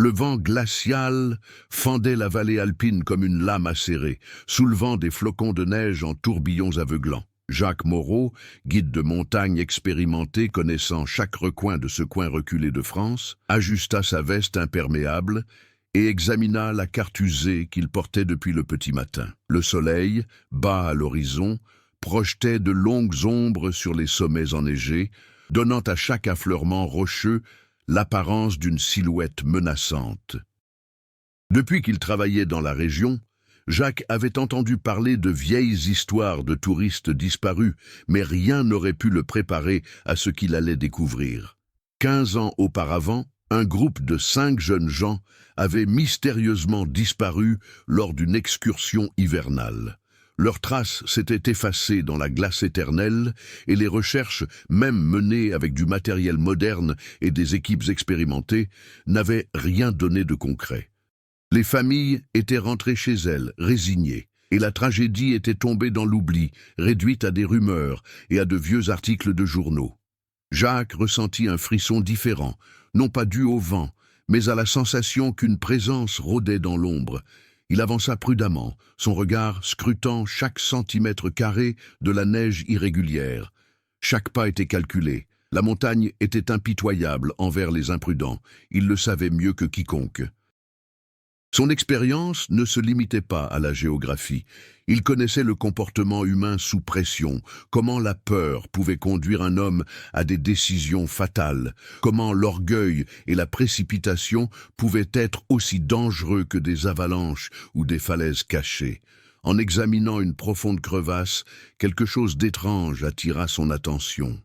Le vent glacial fendait la vallée alpine comme une lame acérée, soulevant des flocons de neige en tourbillons aveuglants. Jacques Moreau, guide de montagne expérimenté connaissant chaque recoin de ce coin reculé de France, ajusta sa veste imperméable et examina la carte usée qu'il portait depuis le petit matin. Le soleil, bas à l'horizon, projetait de longues ombres sur les sommets enneigés, donnant à chaque affleurement rocheux l'apparence d'une silhouette menaçante. Depuis qu'il travaillait dans la région, Jacques avait entendu parler de vieilles histoires de touristes disparus, mais rien n'aurait pu le préparer à ce qu'il allait découvrir. 15 ans auparavant, un groupe de 5 jeunes gens avait mystérieusement disparu lors d'une excursion hivernale. Leurs traces s'étaient effacées dans la glace éternelle et les recherches, même menées avec du matériel moderne et des équipes expérimentées, n'avaient rien donné de concret. Les familles étaient rentrées chez elles, résignées, et la tragédie était tombée dans l'oubli, réduite à des rumeurs et à de vieux articles de journaux. Jacques ressentit un frisson différent, non pas dû au vent, mais à la sensation qu'une présence rôdait dans l'ombre. Il avança prudemment, son regard scrutant chaque centimètre carré de la neige irrégulière. Chaque pas était calculé. La montagne était impitoyable envers les imprudents. Il le savait mieux que quiconque. Son expérience ne se limitait pas à la géographie. Il connaissait le comportement humain sous pression, comment la peur pouvait conduire un homme à des décisions fatales, comment l'orgueil et la précipitation pouvaient être aussi dangereux que des avalanches ou des falaises cachées. En examinant une profonde crevasse, quelque chose d'étrange attira son attention.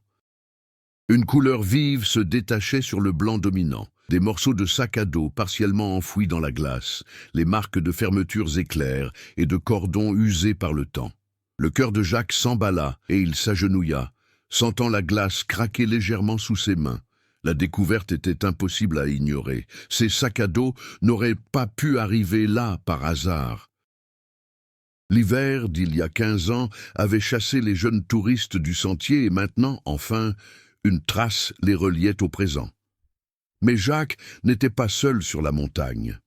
Une couleur vive se détachait sur le blanc dominant. Des morceaux de sac à dos partiellement enfouis dans la glace, les marques de fermetures éclairs et de cordons usés par le temps. Le cœur de Jacques s'emballa et il s'agenouilla, sentant la glace craquer légèrement sous ses mains. La découverte était impossible à ignorer. Ces sacs à dos n'auraient pas pu arriver là par hasard. L'hiver d'il y a 15 ans avait chassé les jeunes touristes du sentier et maintenant, enfin, une trace les reliait au présent. Mais Jacques n'était pas seul sur la montagne.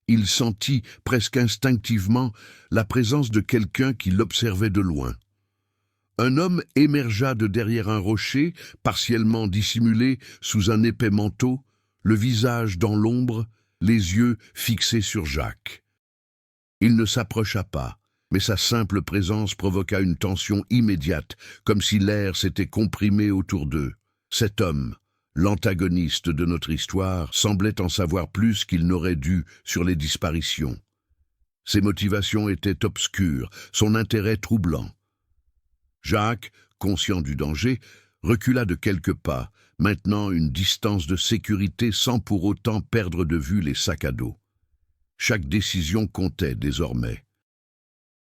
Il sentit presque instinctivement la présence de quelqu'un qui l'observait de loin. Un homme émergea de derrière un rocher, partiellement dissimulé sous un épais manteau, le visage dans l'ombre, les yeux fixés sur Jacques. Il ne s'approcha pas, mais sa simple présence provoqua une tension immédiate, comme si l'air s'était comprimé autour d'eux. Cet homme, l'antagoniste de notre histoire, semblait en savoir plus qu'il n'aurait dû sur les disparitions. Ses motivations étaient obscures, son intérêt troublant. Jacques, conscient du danger, recula de quelques pas, maintenant une distance de sécurité sans pour autant perdre de vue les sacs à dos. Chaque décision comptait désormais.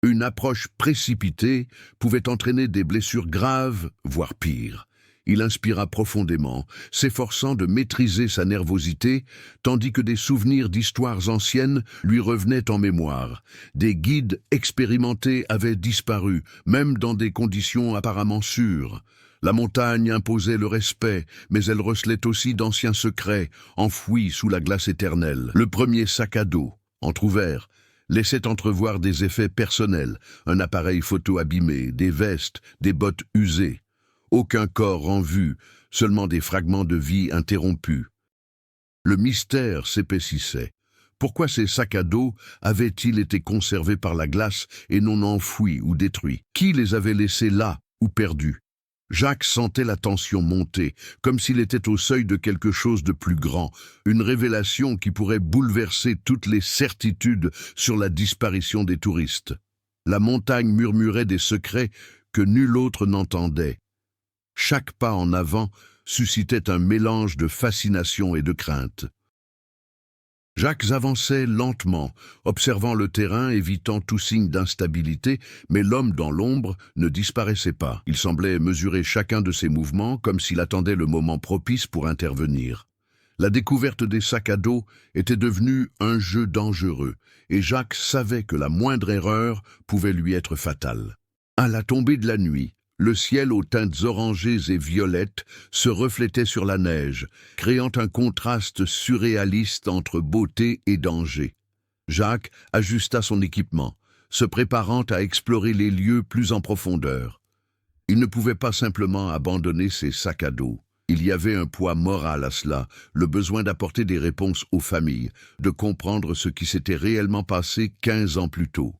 Une approche précipitée pouvait entraîner des blessures graves, voire pire. Il inspira profondément, s'efforçant de maîtriser sa nervosité, tandis que des souvenirs d'histoires anciennes lui revenaient en mémoire. Des guides expérimentés avaient disparu, même dans des conditions apparemment sûres. La montagne imposait le respect, mais elle recelait aussi d'anciens secrets, enfouis sous la glace éternelle. Le premier sac à dos, entrouvert, laissait entrevoir des effets personnels, un appareil photo abîmé, des vestes, des bottes usées. Aucun corps en vue, seulement des fragments de vie interrompus. Le mystère s'épaississait. Pourquoi ces sacs à dos avaient-ils été conservés par la glace et non enfouis ou détruits? Qui les avait laissés là ou perdus? Jacques sentait la tension monter, comme s'il était au seuil de quelque chose de plus grand, une révélation qui pourrait bouleverser toutes les certitudes sur la disparition des touristes. La montagne murmurait des secrets que nul autre n'entendait. Chaque pas en avant suscitait un mélange de fascination et de crainte. Jacques avançait lentement, observant le terrain, évitant tout signe d'instabilité, mais l'homme dans l'ombre ne disparaissait pas. Il semblait mesurer chacun de ses mouvements, comme s'il attendait le moment propice pour intervenir. La découverte des sacs à dos était devenue un jeu dangereux, et Jacques savait que la moindre erreur pouvait lui être fatale. À la tombée de la nuit, Le ciel aux teintes orangées et violettes se reflétait sur la neige, créant un contraste surréaliste entre beauté et danger. Jacques ajusta son équipement, se préparant à explorer les lieux plus en profondeur. Il ne pouvait pas simplement abandonner ses sacs à dos. Il y avait un poids moral à cela, le besoin d'apporter des réponses aux familles, de comprendre ce qui s'était réellement passé 15 ans plus tôt.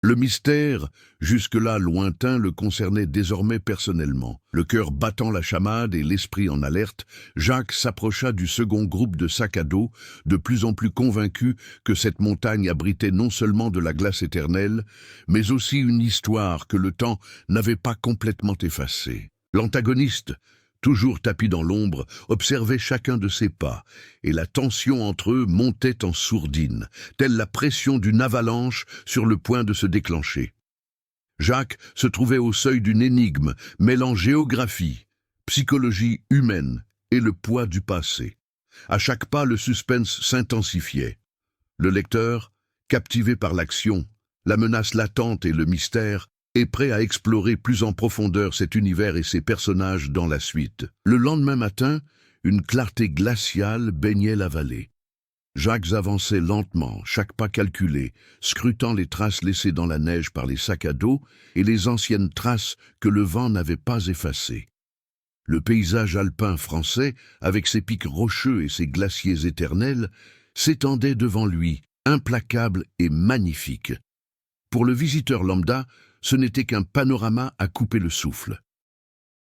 Le mystère, jusque-là lointain, le concernait désormais personnellement. Le cœur battant la chamade et l'esprit en alerte, Jacques s'approcha du second groupe de sacs à dos, de plus en plus convaincu que cette montagne abritait non seulement de la glace éternelle, mais aussi une histoire que le temps n'avait pas complètement effacée. L'antagoniste, toujours tapi dans l'ombre, observait chacun de ses pas, et la tension entre eux montait en sourdine, telle la pression d'une avalanche sur le point de se déclencher. Jacques se trouvait au seuil d'une énigme mêlant géographie, psychologie humaine et le poids du passé. À chaque pas, le suspense s'intensifiait. Le lecteur, captivé par l'action, la menace latente et le mystère, est prêt à explorer plus en profondeur cet univers et ses personnages dans la suite. Le lendemain matin, une clarté glaciale baignait la vallée. Jacques avançait lentement, chaque pas calculé, scrutant les traces laissées dans la neige par les sacs à dos et les anciennes traces que le vent n'avait pas effacées. Le paysage alpin français, avec ses pics rocheux et ses glaciers éternels, s'étendait devant lui, implacable et magnifique. Pour le visiteur lambda, ce n'était qu'un panorama à couper le souffle.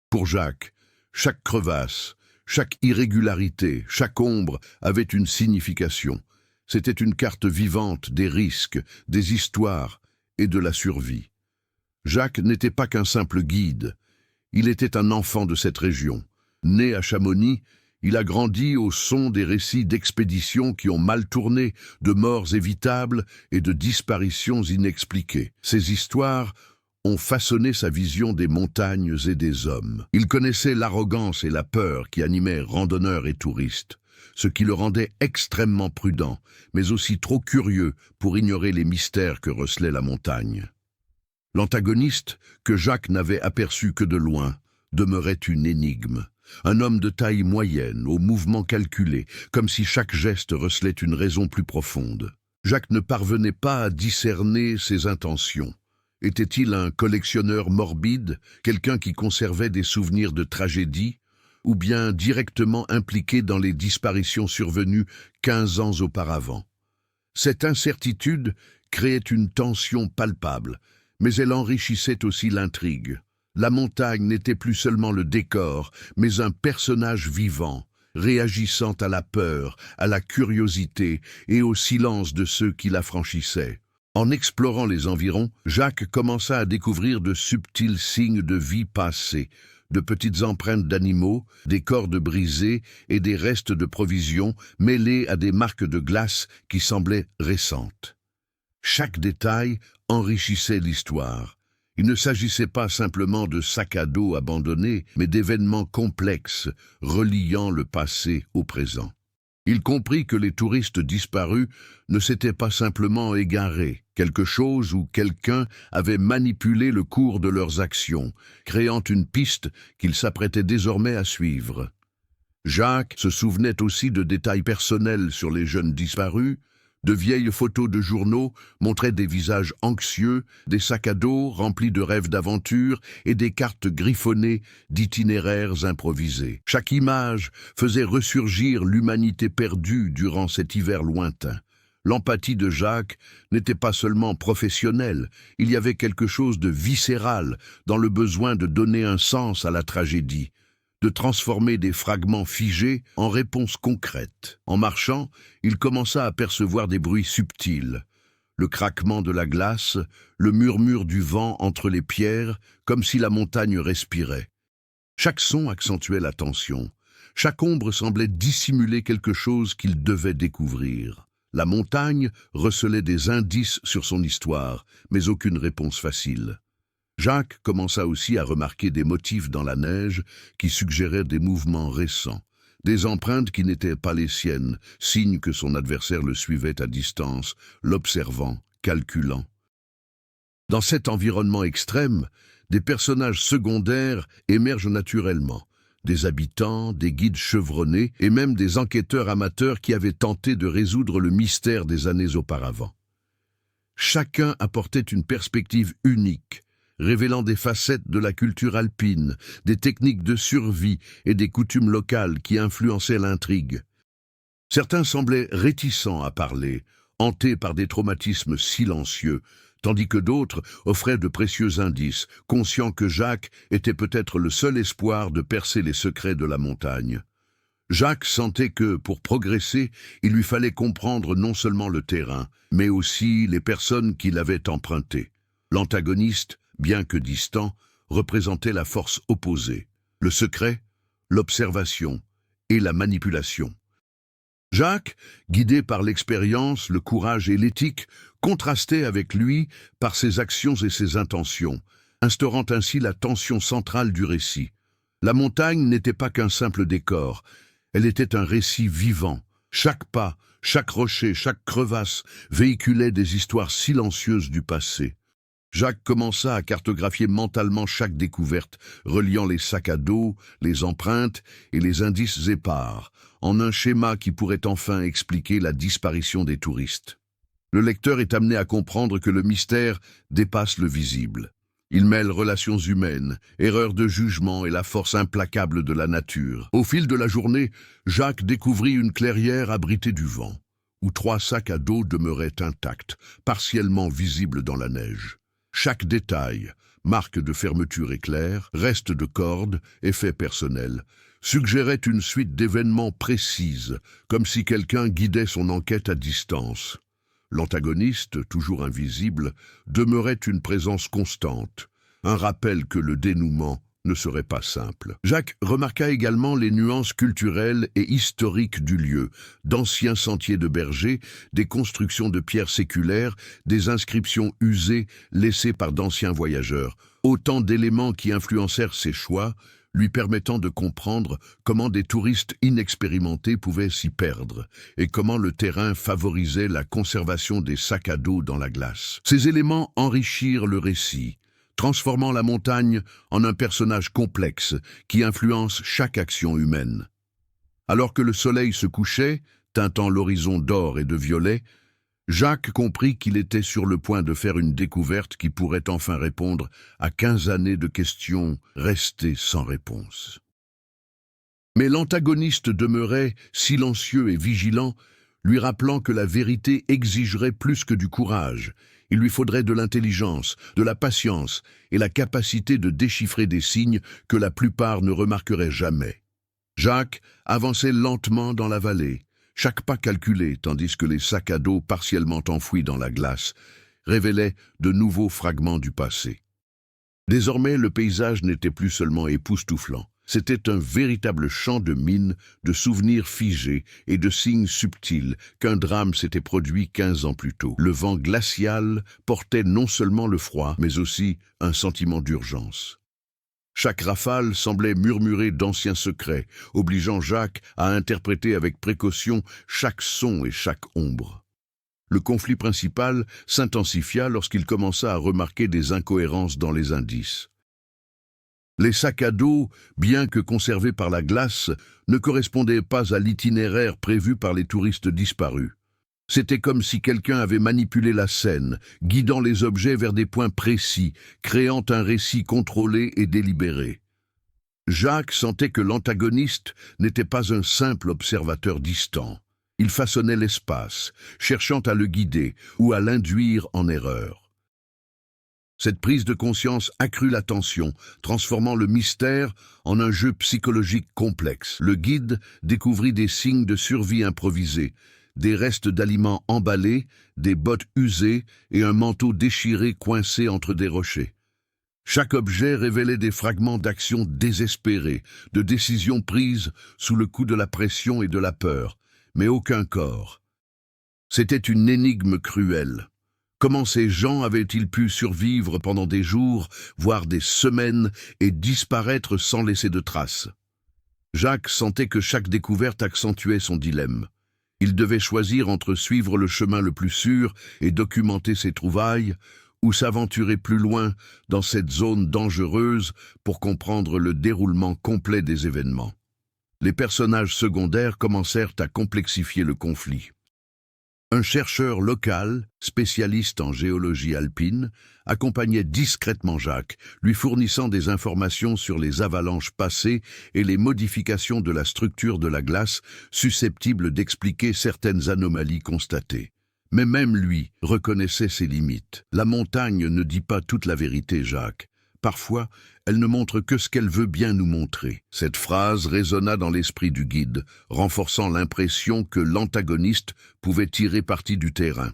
Pour Jacques, chaque crevasse, chaque irrégularité, chaque ombre avait une signification. C'était une carte vivante des risques, des histoires et de la survie. Jacques n'était pas qu'un simple guide. Il était un enfant de cette région. Né à Chamonix, il a grandi au son des récits d'expéditions qui ont mal tourné, de morts évitables et de disparitions inexpliquées. Ces histoires ont façonné sa vision des montagnes et des hommes. Il connaissait l'arrogance et la peur qui animaient randonneurs et touristes, ce qui le rendait extrêmement prudent, mais aussi trop curieux pour ignorer les mystères que recelait la montagne. L'antagoniste, que Jacques n'avait aperçu que de loin, demeurait une énigme. Un homme de taille moyenne, aux mouvements calculés, comme si chaque geste recelait une raison plus profonde. Jacques ne parvenait pas à discerner ses intentions. Était-il un collectionneur morbide, quelqu'un qui conservait des souvenirs de tragédie, ou bien directement impliqué dans les disparitions survenues 15 ans auparavant? Cette incertitude créait une tension palpable, mais elle enrichissait aussi l'intrigue. La montagne n'était plus seulement le décor, mais un personnage vivant, réagissant à la peur, à la curiosité et au silence de ceux qui la franchissaient. En explorant les environs, Jacques commença à découvrir de subtils signes de vie passée, de petites empreintes d'animaux, des cordes brisées et des restes de provisions mêlés à des marques de glace qui semblaient récentes. Chaque détail enrichissait l'histoire. Il ne s'agissait pas simplement de sacs à dos abandonnés, mais d'événements complexes reliant le passé au présent. Il comprit que les touristes disparus ne s'étaient pas simplement égarés. Quelque chose ou quelqu'un avait manipulé le cours de leurs actions, créant une piste qu'il s'apprêtait désormais à suivre. Jacques se souvenait aussi de détails personnels sur les jeunes disparus. De vieilles photos de journaux montraient des visages anxieux, des sacs à dos remplis de rêves d'aventure et des cartes griffonnées d'itinéraires improvisés. Chaque image faisait ressurgir l'humanité perdue durant cet hiver lointain. L'empathie de Jacques n'était pas seulement professionnelle, il y avait quelque chose de viscéral dans le besoin de donner un sens à la tragédie, de transformer des fragments figés en réponses concrètes. En marchant, il commença à percevoir des bruits subtils. Le craquement de la glace, le murmure du vent entre les pierres, comme si la montagne respirait. Chaque son accentuait la tension. Chaque ombre semblait dissimuler quelque chose qu'il devait découvrir. La montagne recelait des indices sur son histoire, mais aucune réponse facile. Jacques commença aussi à remarquer des motifs dans la neige qui suggéraient des mouvements récents, des empreintes qui n'étaient pas les siennes, signe que son adversaire le suivait à distance, l'observant, calculant. Dans cet environnement extrême, des personnages secondaires émergent naturellement. Des habitants, des guides chevronnés et même des enquêteurs amateurs qui avaient tenté de résoudre le mystère des années auparavant. Chacun apportait une perspective unique, révélant des facettes de la culture alpine, des techniques de survie et des coutumes locales qui influençaient l'intrigue. Certains semblaient réticents à parler, hantés par des traumatismes silencieux, tandis que d'autres offraient de précieux indices, conscients que Jacques était peut-être le seul espoir de percer les secrets de la montagne. Jacques sentait que, pour progresser, il lui fallait comprendre non seulement le terrain, mais aussi les personnes qui l'avaient emprunté. L'antagoniste, bien que distant, représentait la force opposée, le secret, l'observation et la manipulation. Jacques, guidé par l'expérience, le courage et l'éthique, contrastait avec lui par ses actions et ses intentions, instaurant ainsi la tension centrale du récit. La montagne n'était pas qu'un simple décor, elle était un récit vivant. Chaque pas, chaque rocher, chaque crevasse véhiculait des histoires silencieuses du passé. Jacques commença à cartographier mentalement chaque découverte, reliant les sacs à dos, les empreintes et les indices épars, en un schéma qui pourrait enfin expliquer la disparition des touristes. Le lecteur est amené à comprendre que le mystère dépasse le visible. Il mêle relations humaines, erreurs de jugement et la force implacable de la nature. Au fil de la journée, Jacques découvrit une clairière abritée du vent, où 3 sacs à dos demeuraient intacts, partiellement visibles dans la neige. Chaque détail, marque de fermeture éclair, reste de corde, effet personnel, suggérait une suite d'événements précises, comme si quelqu'un guidait son enquête à distance. L'antagoniste, toujours invisible, demeurait une présence constante, un rappel que le dénouement ne serait pas simple. Jacques remarqua également les nuances culturelles et historiques du lieu, d'anciens sentiers de bergers, des constructions de pierres séculaires, des inscriptions usées laissées par d'anciens voyageurs, autant d'éléments qui influencèrent ses choix, lui permettant de comprendre comment des touristes inexpérimentés pouvaient s'y perdre et comment le terrain favorisait la conservation des sacs à dos dans la glace. Ces éléments enrichirent le récit, transformant la montagne en un personnage complexe qui influence chaque action humaine. Alors que le soleil se couchait, teintant l'horizon d'or et de violet, Jacques comprit qu'il était sur le point de faire une découverte qui pourrait enfin répondre à 15 années de questions restées sans réponse. Mais l'antagoniste demeurait silencieux et vigilant, lui rappelant que la vérité exigerait plus que du courage. Il lui faudrait de l'intelligence, de la patience et la capacité de déchiffrer des signes que la plupart ne remarqueraient jamais. Jacques avançait lentement dans la vallée, chaque pas calculé, tandis que les sacs à dos partiellement enfouis dans la glace révélaient de nouveaux fragments du passé. Désormais, le paysage n'était plus seulement époustouflant. C'était un véritable champ de mines, de souvenirs figés et de signes subtils qu'un drame s'était produit 15 ans plus tôt. Le vent glacial portait non seulement le froid, mais aussi un sentiment d'urgence. Chaque rafale semblait murmurer d'anciens secrets, obligeant Jacques à interpréter avec précaution chaque son et chaque ombre. Le conflit principal s'intensifia lorsqu'il commença à remarquer des incohérences dans les indices. Les sacs à dos, bien que conservés par la glace, ne correspondaient pas à l'itinéraire prévu par les touristes disparus. C'était comme si quelqu'un avait manipulé la scène, guidant les objets vers des points précis, créant un récit contrôlé et délibéré. Jacques sentait que l'antagoniste n'était pas un simple observateur distant. Il façonnait l'espace, cherchant à le guider ou à l'induire en erreur. Cette prise de conscience accrut la tension, transformant le mystère en un jeu psychologique complexe. Le guide découvrit des signes de survie improvisés, des restes d'aliments emballés, des bottes usées et un manteau déchiré coincé entre des rochers. Chaque objet révélait des fragments d'actions désespérées, de décisions prises sous le coup de la pression et de la peur, mais aucun corps. C'était une énigme cruelle. Comment ces gens avaient-ils pu survivre pendant des jours, voire des semaines, et disparaître sans laisser de traces? Jacques sentait que chaque découverte accentuait son dilemme. Il devait choisir entre suivre le chemin le plus sûr et documenter ses trouvailles, ou s'aventurer plus loin dans cette zone dangereuse pour comprendre le déroulement complet des événements. Les personnages secondaires commencèrent à complexifier le conflit. Un chercheur local, spécialiste en géologie alpine, accompagnait discrètement Jacques, lui fournissant des informations sur les avalanches passées et les modifications de la structure de la glace susceptibles d'expliquer certaines anomalies constatées. Mais même lui reconnaissait ses limites. La montagne ne dit pas toute la vérité, Jacques. Parfois, elle ne montre que ce qu'elle veut bien nous montrer. Cette phrase résonna dans l'esprit du guide, renforçant l'impression que l'antagoniste pouvait tirer parti du terrain.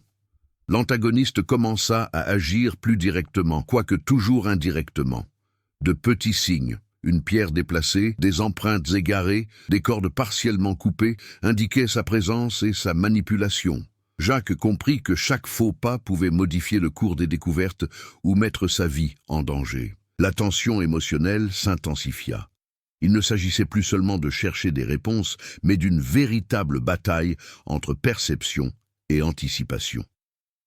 L'antagoniste commença à agir plus directement, quoique toujours indirectement. De petits signes, une pierre déplacée, des empreintes égarées, des cordes partiellement coupées, indiquaient sa présence et sa manipulation. Jacques comprit que chaque faux pas pouvait modifier le cours des découvertes ou mettre sa vie en danger. La tension émotionnelle s'intensifia. Il ne s'agissait plus seulement de chercher des réponses, mais d'une véritable bataille entre perception et anticipation.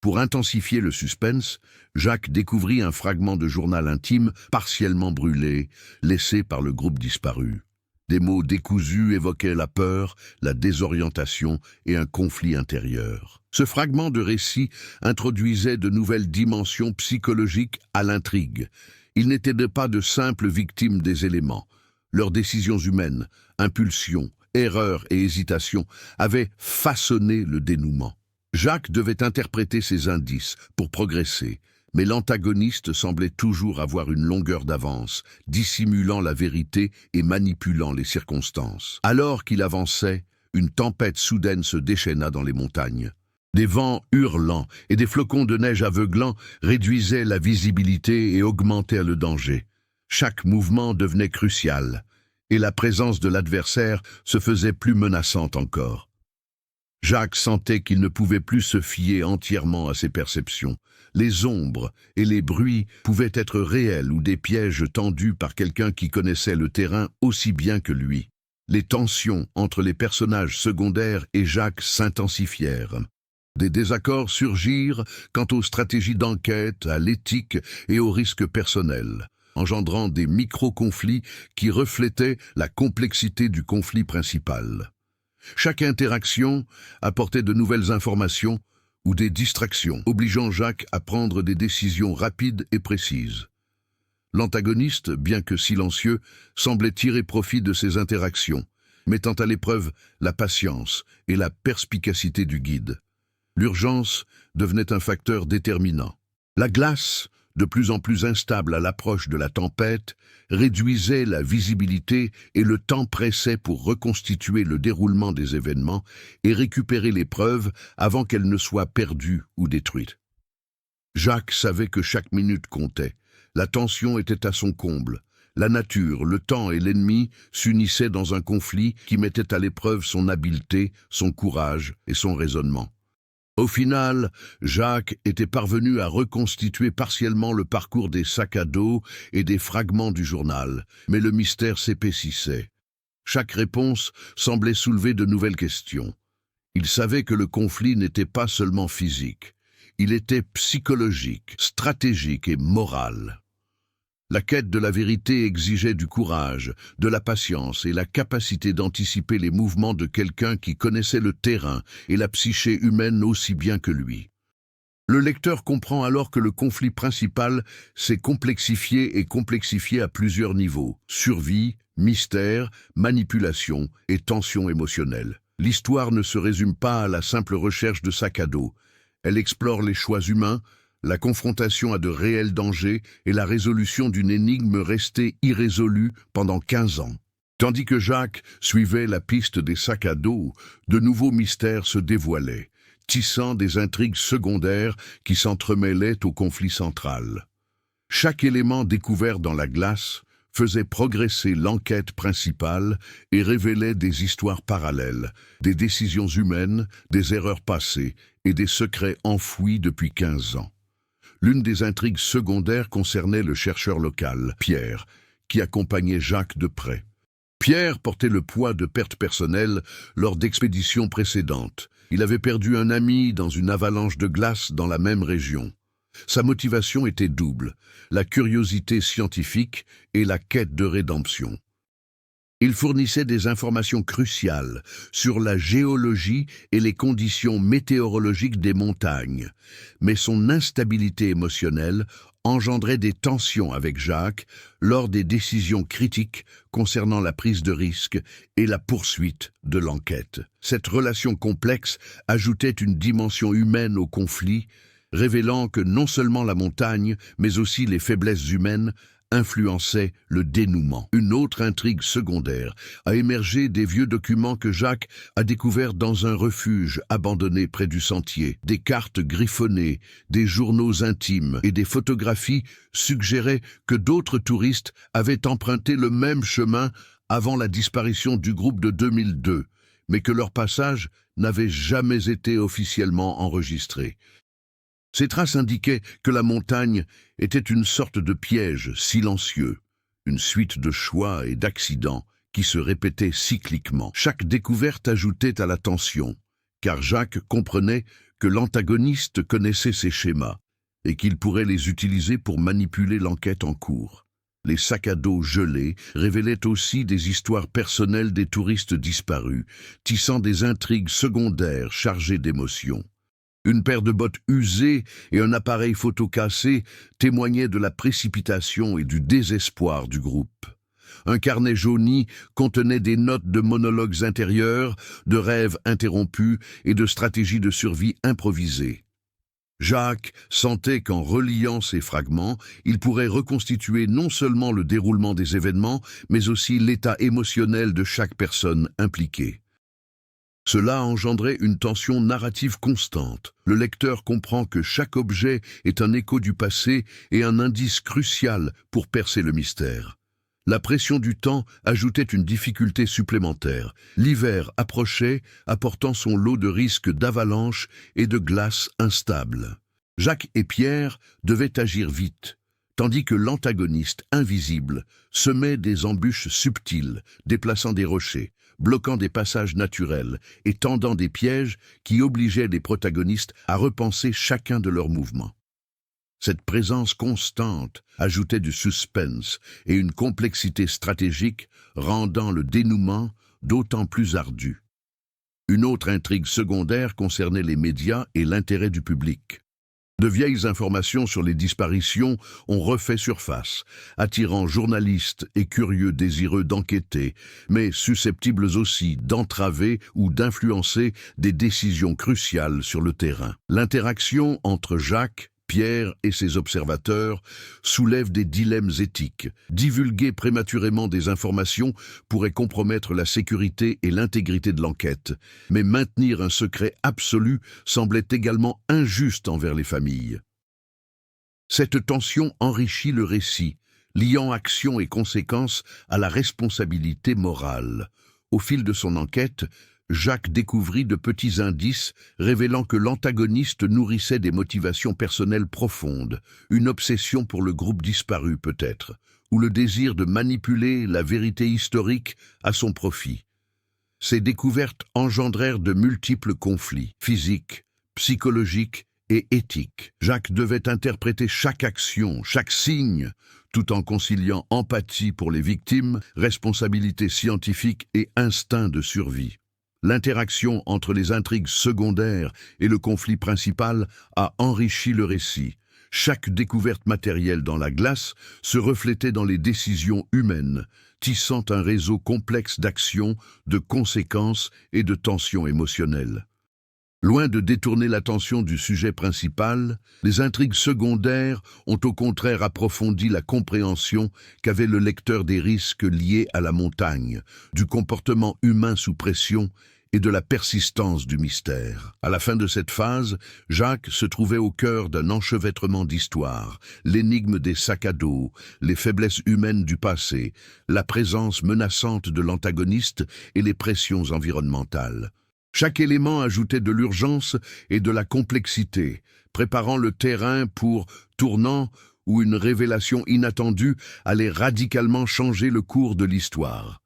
Pour intensifier le suspense, Jacques découvrit un fragment de journal intime partiellement brûlé, laissé par le groupe disparu. Des mots décousus évoquaient la peur, la désorientation et un conflit intérieur. Ce fragment de récit introduisait de nouvelles dimensions psychologiques à l'intrigue. Ils n'étaient pas de simples victimes des éléments. Leurs décisions humaines, impulsions, erreurs et hésitations avaient façonné le dénouement. Jacques devait interpréter ces indices pour progresser, mais l'antagoniste semblait toujours avoir une longueur d'avance, dissimulant la vérité et manipulant les circonstances. Alors qu'il avançait, une tempête soudaine se déchaîna dans les montagnes. Des vents hurlants et des flocons de neige aveuglants réduisaient la visibilité et augmentaient le danger. Chaque mouvement devenait crucial, et la présence de l'adversaire se faisait plus menaçante encore. Jacques sentait qu'il ne pouvait plus se fier entièrement à ses perceptions. Les ombres et les bruits pouvaient être réels ou des pièges tendus par quelqu'un qui connaissait le terrain aussi bien que lui. Les tensions entre les personnages secondaires et Jacques s'intensifièrent. Des désaccords surgirent quant aux stratégies d'enquête, à l'éthique et aux risques personnels, engendrant des micro-conflits qui reflétaient la complexité du conflit principal. Chaque interaction apportait de nouvelles informations ou des distractions, obligeant Jacques à prendre des décisions rapides et précises. L'antagoniste, bien que silencieux, semblait tirer profit de ces interactions, mettant à l'épreuve la patience et la perspicacité du guide. L'urgence devenait un facteur déterminant. La glace, de plus en plus instable à l'approche de la tempête, réduisait la visibilité et le temps pressait pour reconstituer le déroulement des événements et récupérer les preuves avant qu'elles ne soient perdues ou détruites. Jacques savait que chaque minute comptait. La tension était à son comble. La nature, le temps et l'ennemi s'unissaient dans un conflit qui mettait à l'épreuve son habileté, son courage et son raisonnement. Au final, Jacques était parvenu à reconstituer partiellement le parcours des sacs à dos et des fragments du journal, mais le mystère s'épaississait. Chaque réponse semblait soulever de nouvelles questions. Il savait que le conflit n'était pas seulement physique, il était psychologique, stratégique et moral. La quête de la vérité exigeait du courage, de la patience et la capacité d'anticiper les mouvements de quelqu'un qui connaissait le terrain et la psyché humaine aussi bien que lui. Le lecteur comprend alors que le conflit principal s'est complexifié et complexifié à plusieurs niveaux: survie, mystère, manipulation et tension émotionnelle. L'histoire ne se résume pas à la simple recherche de sacs à dos. Elle explore les choix humains, la confrontation à de réels dangers et la résolution d'une énigme restée irrésolue pendant 15 ans. Tandis que Jacques suivait la piste des sacs à dos, de nouveaux mystères se dévoilaient, tissant des intrigues secondaires qui s'entremêlaient au conflit central. Chaque élément découvert dans la glace faisait progresser l'enquête principale et révélait des histoires parallèles, des décisions humaines, des erreurs passées et des secrets enfouis depuis 15 ans. L'une des intrigues secondaires concernait le chercheur local, Pierre, qui accompagnait Jacques de près. Pierre portait le poids de pertes personnelles lors d'expéditions précédentes. Il avait perdu un ami dans une avalanche de glace dans la même région. Sa motivation était double, la curiosité scientifique et la quête de rédemption. Il fournissait des informations cruciales sur la géologie et les conditions météorologiques des montagnes, mais son instabilité émotionnelle engendrait des tensions avec Jacques lors des décisions critiques concernant la prise de risque et la poursuite de l'enquête. Cette relation complexe ajoutait une dimension humaine au conflit, révélant que non seulement la montagne, mais aussi les faiblesses humaines influençait le dénouement. Une autre intrigue secondaire a émergé des vieux documents que Jacques a découverts dans un refuge abandonné près du sentier. Des cartes griffonnées, des journaux intimes et des photographies suggéraient que d'autres touristes avaient emprunté le même chemin avant la disparition du groupe de 2002, mais que leur passage n'avait jamais été officiellement enregistré. Ces traces indiquaient que la montagne était une sorte de piège silencieux, une suite de choix et d'accidents qui se répétaient cycliquement. Chaque découverte ajoutait à la tension, car Jacques comprenait que l'antagoniste connaissait ces schémas et qu'il pourrait les utiliser pour manipuler l'enquête en cours. Les sacs à dos gelés révélaient aussi des histoires personnelles des touristes disparus, tissant des intrigues secondaires chargées d'émotions. Une paire de bottes usées et un appareil photo cassé témoignaient de la précipitation et du désespoir du groupe. Un carnet jauni contenait des notes de monologues intérieurs, de rêves interrompus et de stratégies de survie improvisées. Jacques sentait qu'en reliant ces fragments, il pourrait reconstituer non seulement le déroulement des événements, mais aussi l'état émotionnel de chaque personne impliquée. Cela engendrait une tension narrative constante. Le lecteur comprend que chaque objet est un écho du passé et un indice crucial pour percer le mystère. La pression du temps ajoutait une difficulté supplémentaire. L'hiver approchait, apportant son lot de risques d'avalanche et de glace instables. Jacques et Pierre devaient agir vite, tandis que l'antagoniste invisible semait des embûches subtiles, déplaçant des rochers, bloquant des passages naturels et tendant des pièges qui obligeaient les protagonistes à repenser chacun de leurs mouvements. Cette présence constante ajoutait du suspense et une complexité stratégique, rendant le dénouement d'autant plus ardu. Une autre intrigue secondaire concernait les médias et l'intérêt du public. De vieilles informations sur les disparitions ont refait surface, attirant journalistes et curieux désireux d'enquêter, mais susceptibles aussi d'entraver ou d'influencer des décisions cruciales sur le terrain. L'interaction entre Jacques, Pierre et ses observateurs soulève des dilemmes éthiques. Divulguer prématurément des informations pourrait compromettre la sécurité et l'intégrité de l'enquête, mais maintenir un secret absolu semblait également injuste envers les familles. Cette tension enrichit le récit, liant action et conséquences à la responsabilité morale. Au fil de son enquête, Jacques découvrit de petits indices révélant que l'antagoniste nourrissait des motivations personnelles profondes, une obsession pour le groupe disparu peut-être, ou le désir de manipuler la vérité historique à son profit. Ces découvertes engendrèrent de multiples conflits, physiques, psychologiques et éthiques. Jacques devait interpréter chaque action, chaque signe, tout en conciliant empathie pour les victimes, responsabilité scientifique et instinct de survie. L'interaction entre les intrigues secondaires et le conflit principal a enrichi le récit. Chaque découverte matérielle dans la glace se reflétait dans les décisions humaines, tissant un réseau complexe d'actions, de conséquences et de tensions émotionnelles. Loin de détourner l'attention du sujet principal, les intrigues secondaires ont au contraire approfondi la compréhension qu'avait le lecteur des risques liés à la montagne, du comportement humain sous pression et de la persistance du mystère. À la fin de cette phase, Jacques se trouvait au cœur d'un enchevêtrement d'histoires, l'énigme des sacs à dos, les faiblesses humaines du passé, la présence menaçante de l'antagoniste et les pressions environnementales. Chaque élément ajoutait de l'urgence et de la complexité, préparant le terrain pour tournant où une révélation inattendue allait radicalement changer le cours de l'histoire.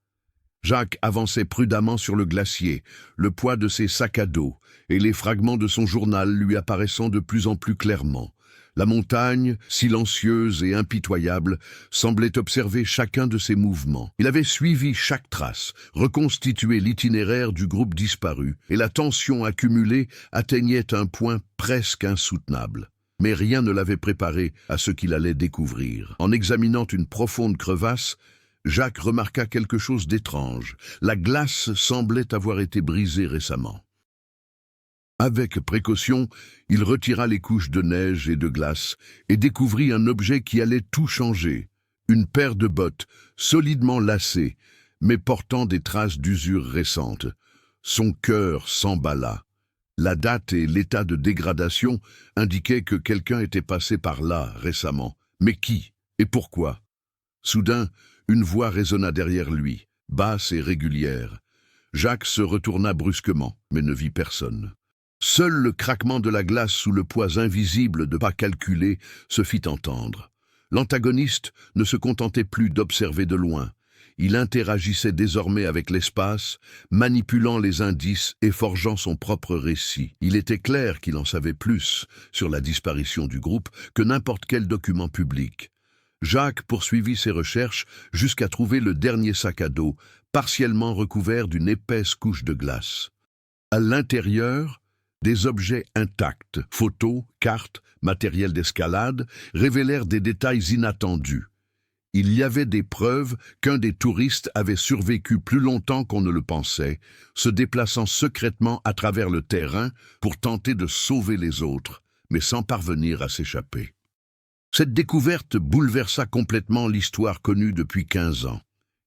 Jacques avançait prudemment sur le glacier, le poids de ses sacs à dos et les fragments de son journal lui apparaissant de plus en plus clairement. La montagne, silencieuse et impitoyable, semblait observer chacun de ses mouvements. Il avait suivi chaque trace, reconstitué l'itinéraire du groupe disparu, et la tension accumulée atteignait un point presque insoutenable. Mais rien ne l'avait préparé à ce qu'il allait découvrir. En examinant une profonde crevasse, Jacques remarqua quelque chose d'étrange. La glace semblait avoir été brisée récemment. Avec précaution, il retira les couches de neige et de glace et découvrit un objet qui allait tout changer. Une paire de bottes, solidement lacées, mais portant des traces d'usure récentes. Son cœur s'emballa. La date et l'état de dégradation indiquaient que quelqu'un était passé par là récemment. Mais qui et pourquoi? Soudain, une voix résonna derrière lui, basse et régulière. Jacques se retourna brusquement, mais ne vit personne. Seul le craquement de la glace sous le poids invisible de pas calculés se fit entendre. L'antagoniste ne se contentait plus d'observer de loin. Il interagissait désormais avec l'espace, manipulant les indices et forgeant son propre récit. Il était clair qu'il en savait plus sur la disparition du groupe que n'importe quel document public. Jacques poursuivit ses recherches jusqu'à trouver le dernier sac à dos, partiellement recouvert d'une épaisse couche de glace. À l'intérieur, des objets intacts, photos, cartes, matériel d'escalade, révélèrent des détails inattendus. Il y avait des preuves qu'un des touristes avait survécu plus longtemps qu'on ne le pensait, se déplaçant secrètement à travers le terrain pour tenter de sauver les autres, mais sans parvenir à s'échapper. Cette découverte bouleversa complètement l'histoire connue depuis 15 ans.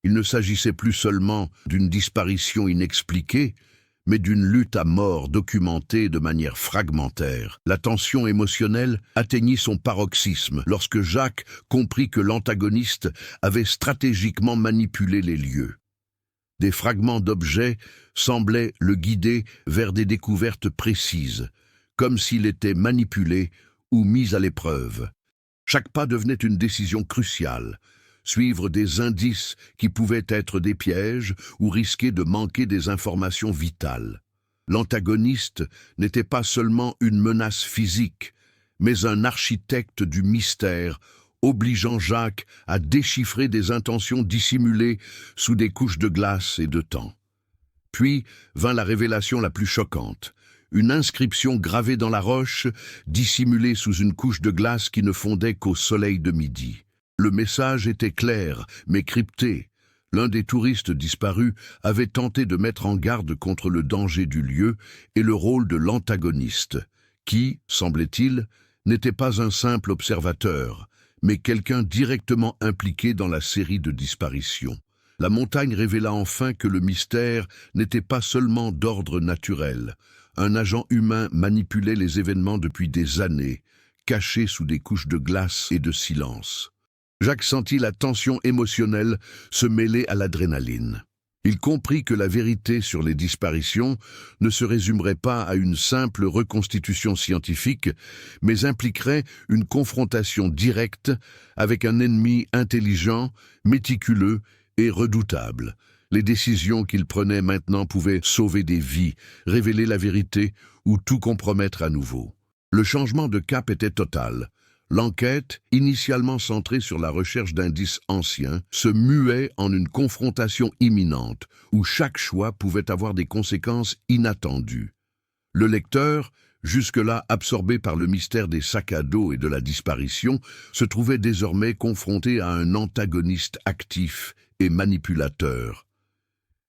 Il ne s'agissait plus seulement d'une disparition inexpliquée, mais d'une lutte à mort documentée de manière fragmentaire. La tension émotionnelle atteignit son paroxysme lorsque Jacques comprit que l'antagoniste avait stratégiquement manipulé les lieux. Des fragments d'objets semblaient le guider vers des découvertes précises, comme s'il était manipulé ou mis à l'épreuve. Chaque pas devenait une décision cruciale. Suivre des indices qui pouvaient être des pièges ou risquer de manquer des informations vitales. L'antagoniste n'était pas seulement une menace physique, mais un architecte du mystère, obligeant Jacques à déchiffrer des intentions dissimulées sous des couches de glace et de temps. Puis vint la révélation la plus choquante. Une inscription gravée dans la roche, dissimulée sous une couche de glace qui ne fondait qu'au soleil de midi. Le message était clair, mais crypté. L'un des touristes disparus avait tenté de mettre en garde contre le danger du lieu et le rôle de l'antagoniste, qui, semblait-il, n'était pas un simple observateur, mais quelqu'un directement impliqué dans la série de disparitions. La montagne révéla enfin que le mystère n'était pas seulement d'ordre naturel. Un agent humain manipulait les événements depuis des années, caché sous des couches de glace et de silence. Jacques sentit la tension émotionnelle se mêler à l'adrénaline. Il comprit que la vérité sur les disparitions ne se résumerait pas à une simple reconstitution scientifique, mais impliquerait une confrontation directe avec un ennemi intelligent, méticuleux et redoutable. Les décisions qu'il prenait maintenant pouvaient sauver des vies, révéler la vérité ou tout compromettre à nouveau. Le changement de cap était total. L'enquête, initialement centrée sur la recherche d'indices anciens, se muait en une confrontation imminente, où chaque choix pouvait avoir des conséquences inattendues. Le lecteur, jusque-là absorbé par le mystère des sacs à dos et de la disparition, se trouvait désormais confronté à un antagoniste actif et manipulateur.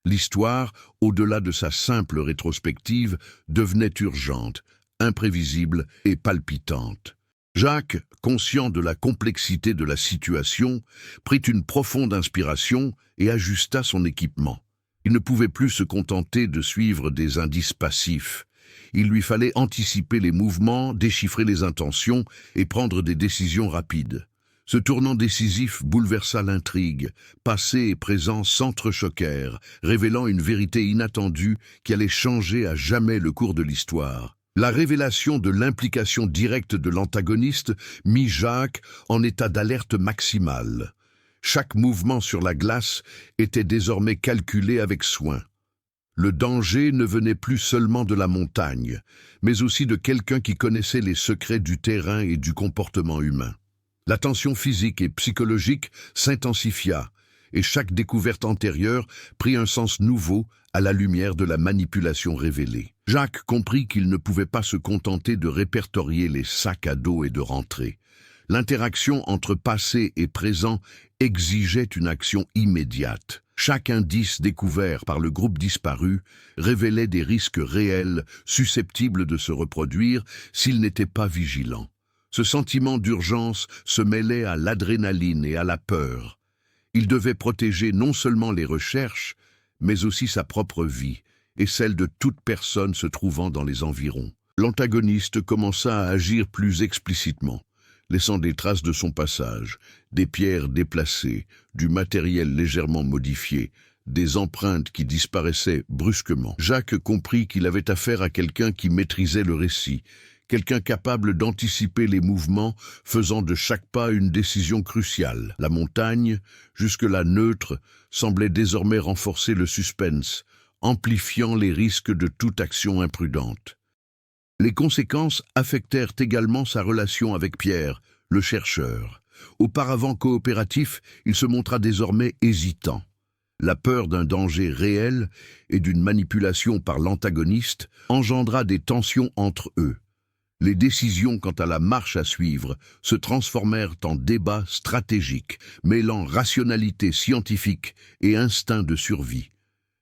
L'histoire, au-delà de sa simple rétrospective, devenait urgente, imprévisible et palpitante. Jacques, conscient de la complexité de la situation, prit une profonde inspiration et ajusta son équipement. Il ne pouvait plus se contenter de suivre des indices passifs. Il lui fallait anticiper les mouvements, déchiffrer les intentions et prendre des décisions rapides. Ce tournant décisif bouleversa l'intrigue. Passé et présent s'entrechoquèrent, révélant une vérité inattendue qui allait changer à jamais le cours de l'histoire. La révélation de l'implication directe de l'antagoniste mit Jacques en état d'alerte maximale. Chaque mouvement sur la glace était désormais calculé avec soin. Le danger ne venait plus seulement de la montagne, mais aussi de quelqu'un qui connaissait les secrets du terrain et du comportement humain. La tension physique et psychologique s'intensifia, et chaque découverte antérieure prit un sens nouveau à la lumière de la manipulation révélée. Jacques comprit qu'il ne pouvait pas se contenter de répertorier les sacs à dos et de rentrer. L'interaction entre passé et présent exigeait une action immédiate. Chaque indice découvert par le groupe disparu révélait des risques réels susceptibles de se reproduire s'il n'était pas vigilant. Ce sentiment d'urgence se mêlait à l'adrénaline et à la peur. Il devait protéger non seulement les recherches, mais aussi sa propre vie et celle de toute personne se trouvant dans les environs. L'antagoniste commença à agir plus explicitement, laissant des traces de son passage, des pierres déplacées, du matériel légèrement modifié, des empreintes qui disparaissaient brusquement. Jacques comprit qu'il avait affaire à quelqu'un qui maîtrisait le récit, quelqu'un capable d'anticiper les mouvements, faisant de chaque pas une décision cruciale. La montagne, jusque-là neutre, semblait désormais renforcer le suspense, amplifiant les risques de toute action imprudente. Les conséquences affectèrent également sa relation avec Pierre, le chercheur. Auparavant coopératif, il se montra désormais hésitant. La peur d'un danger réel et d'une manipulation par l'antagoniste engendra des tensions entre eux. Les décisions quant à la marche à suivre se transformèrent en débats stratégiques, mêlant rationalité scientifique et instinct de survie.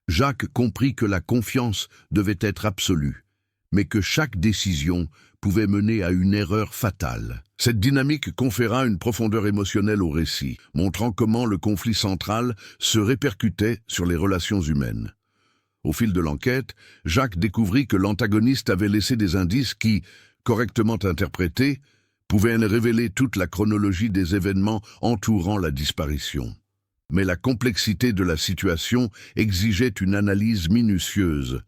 Jacques comprit que la confiance devait être absolue, mais que chaque décision pouvait mener à une erreur fatale. Cette dynamique conféra une profondeur émotionnelle au récit, montrant comment le conflit central se répercutait sur les relations humaines. Au fil de l'enquête, Jacques découvrit que l'antagoniste avait laissé des indices qui, correctement interprétés, pouvaient révéler toute la chronologie des événements entourant la disparition. Mais la complexité de la situation exigeait une analyse minutieuse.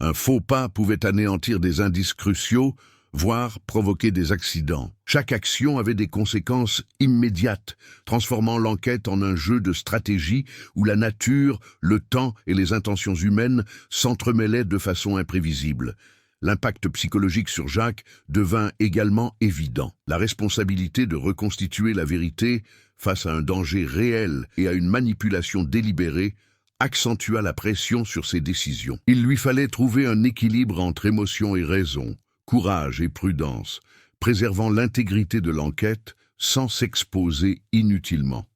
Un faux pas pouvait anéantir des indices cruciaux, voire provoquer des accidents. Chaque action avait des conséquences immédiates, transformant l'enquête en un jeu de stratégie où la nature, le temps et les intentions humaines s'entremêlaient de façon imprévisible. L'impact psychologique sur Jacques devint également évident. La responsabilité de reconstituer la vérité face à un danger réel et à une manipulation délibérée accentua la pression sur ses décisions. Il lui fallait trouver un équilibre entre émotion et raison, courage et prudence, préservant l'intégrité de l'enquête sans s'exposer inutilement.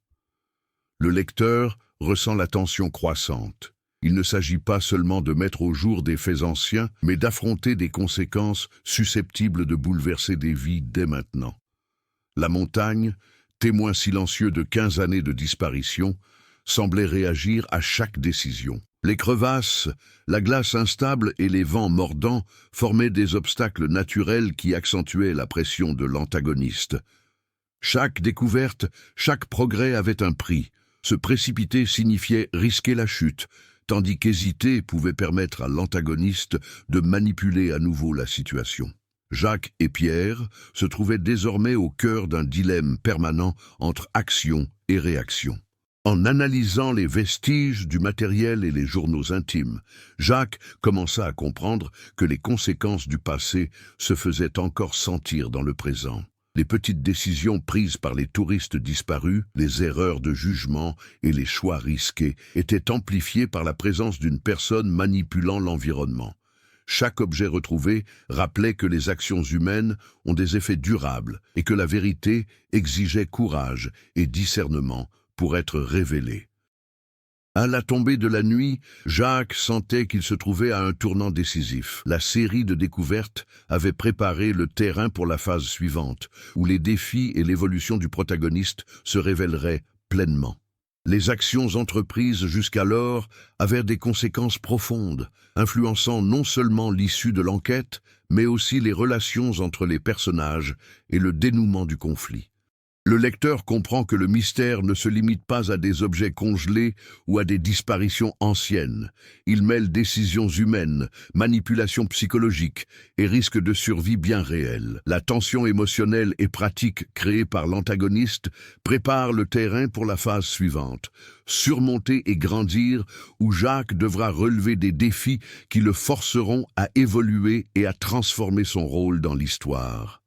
Le lecteur ressent la tension croissante. Il ne s'agit pas seulement de mettre au jour des faits anciens, mais d'affronter des conséquences susceptibles de bouleverser des vies dès maintenant. La montagne, témoin silencieux de 15 années de disparition, semblait réagir à chaque décision. Les crevasses, la glace instable et les vents mordants formaient des obstacles naturels qui accentuaient la pression de l'antagoniste. Chaque découverte, chaque progrès avait un prix. Se précipiter signifiait risquer la chute, tandis qu'hésiter pouvait permettre à l'antagoniste de manipuler à nouveau la situation. Jacques et Pierre se trouvaient désormais au cœur d'un dilemme permanent entre action et réaction. En analysant les vestiges du matériel et les journaux intimes, Jacques commença à comprendre que les conséquences du passé se faisaient encore sentir dans le présent. Les petites décisions prises par les touristes disparus, les erreurs de jugement et les choix risqués étaient amplifiées par la présence d'une personne manipulant l'environnement. Chaque objet retrouvé rappelait que les actions humaines ont des effets durables et que la vérité exigeait courage et discernement pour être révélée. À la tombée de la nuit, Jacques sentait qu'il se trouvait à un tournant décisif. La série de découvertes avait préparé le terrain pour la phase suivante, où les défis et l'évolution du protagoniste se révéleraient pleinement. Les actions entreprises jusqu'alors avaient des conséquences profondes, influençant non seulement l'issue de l'enquête, mais aussi les relations entre les personnages et le dénouement du conflit. Le lecteur comprend que le mystère ne se limite pas à des objets congelés ou à des disparitions anciennes. Il mêle décisions humaines, manipulations psychologiques et risques de survie bien réels. La tension émotionnelle et pratique créée par l'antagoniste prépare le terrain pour la phase suivante. Surmonter et grandir, où Jacques devra relever des défis qui le forceront à évoluer et à transformer son rôle dans l'histoire.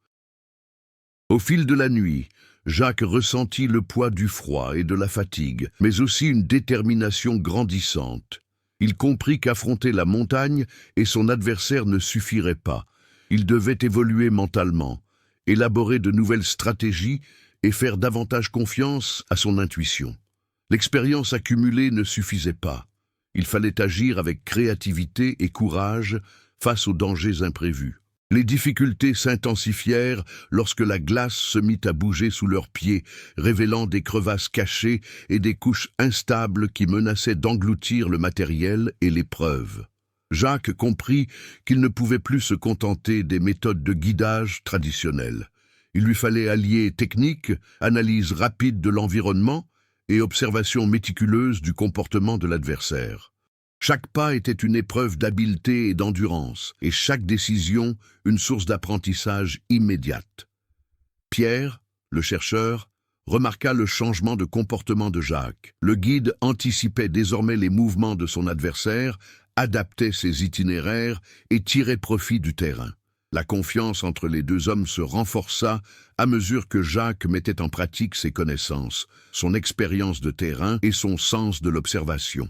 Au fil de la nuit, Jacques ressentit le poids du froid et de la fatigue, mais aussi une détermination grandissante. Il comprit qu'affronter la montagne et son adversaire ne suffirait pas. Il devait évoluer mentalement, élaborer de nouvelles stratégies et faire davantage confiance à son intuition. L'expérience accumulée ne suffisait pas. Il fallait agir avec créativité et courage face aux dangers imprévus. Les difficultés s'intensifièrent lorsque la glace se mit à bouger sous leurs pieds, révélant des crevasses cachées et des couches instables qui menaçaient d'engloutir le matériel et l'épreuve. Jacques comprit qu'il ne pouvait plus se contenter des méthodes de guidage traditionnelles. Il lui fallait allier technique, analyse rapide de l'environnement et observation méticuleuse du comportement de l'adversaire. Chaque pas était une épreuve d'habileté et d'endurance, et chaque décision une source d'apprentissage immédiate. Pierre, le chercheur, remarqua le changement de comportement de Jacques. Le guide anticipait désormais les mouvements de son adversaire, adaptait ses itinéraires et tirait profit du terrain. La confiance entre les deux hommes se renforça à mesure que Jacques mettait en pratique ses connaissances, son expérience de terrain et son sens de l'observation.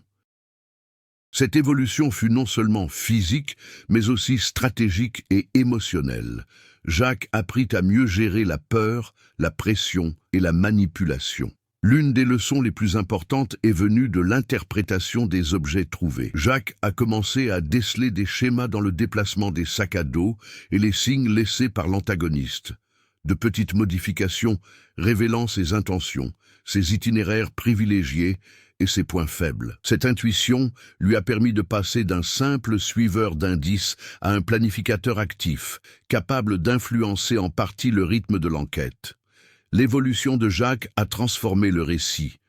Cette évolution fut non seulement physique, mais aussi stratégique et émotionnelle. Jacques apprit à mieux gérer la peur, la pression et la manipulation. L'une des leçons les plus importantes est venue de l'interprétation des objets trouvés. Jacques a commencé à déceler des schémas dans le déplacement des sacs à dos et les signes laissés par l'antagoniste. De petites modifications révélant ses intentions, ses itinéraires privilégiés et ses points faibles. Cette intuition lui a permis de passer d'un simple suiveur d'indices à un planificateur actif, capable d'influencer en partie le rythme de l'enquête. L'évolution de Jacques a transformé le récit.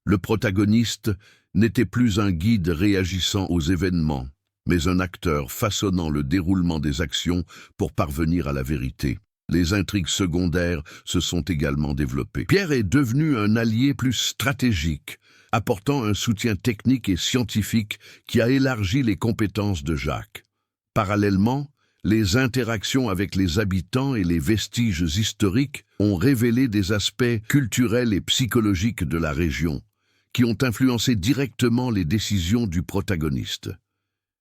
Le protagoniste n'était plus un guide réagissant aux événements, mais un acteur façonnant le déroulement des actions pour parvenir à la vérité. Les intrigues secondaires se sont également développées. Pierre est devenu un allié plus stratégique, apportant un soutien technique et scientifique qui a élargi les compétences de Jacques. Parallèlement, les interactions avec les habitants et les vestiges historiques ont révélé des aspects culturels et psychologiques de la région, qui ont influencé directement les décisions du protagoniste.